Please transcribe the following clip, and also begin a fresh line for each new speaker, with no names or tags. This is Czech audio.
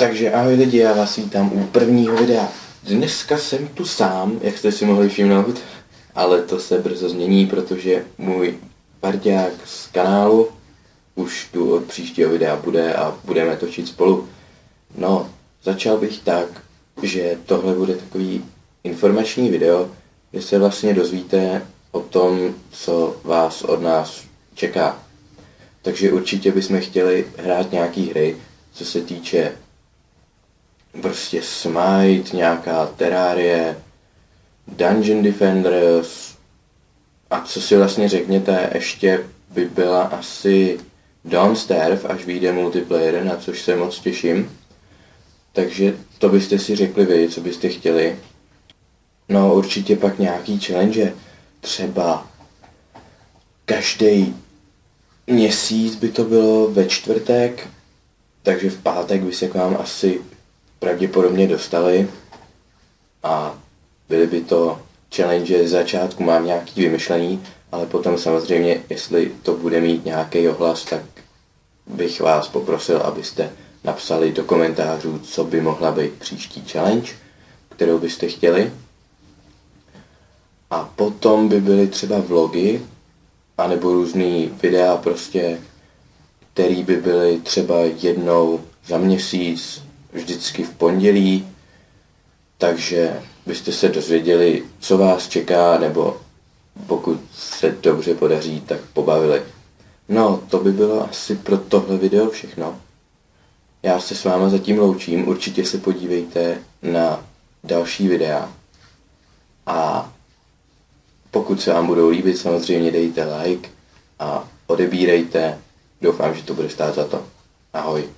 Takže ahoj lidi, já vás vítám u prvního videa. Dneska jsem tu sám, jak jste si mohli všimnout, ale to se brzo změní, protože můj parťák z kanálu už tu od příštího videa bude a budeme točit spolu. No, začal bych tak, že tohle bude takový informační video, kde se vlastně dozvíte o tom, co vás od nás čeká. Takže určitě bychom chtěli hrát nějaký hry, co se týče prostě Smite, nějaká Terrarie, Dungeon Defenders a co si vlastně řekněte, ještě by byla asi Don't Starve, až vyjde multiplayer, na což se moc těším. Takže to byste si řekli vy, co byste chtěli. No určitě pak nějaký challenge, třeba každý měsíc by to bylo ve čtvrtek, takže v pátek by se k vám asi pravděpodobně dostali a byly by to challenge, z začátku mám nějaký vymyšlení, ale potom samozřejmě, jestli to bude mít nějaký ohlas, tak bych vás poprosil, abyste napsali do komentářů, co by mohla být příští challenge, kterou byste chtěli. A potom by byly třeba vlogy, anebo různý videa prostě, který by byly třeba jednou za měsíc, vždycky v pondělí, takže byste se dozvěděli, co vás čeká, nebo pokud se dobře podaří, tak pobavili. No, to by bylo asi pro tohle video všechno. Já se s váma zatím loučím, určitě se podívejte na další videa. A pokud se vám budou líbit, samozřejmě dejte like a odebírejte. Doufám, že to bude stát za to. Ahoj.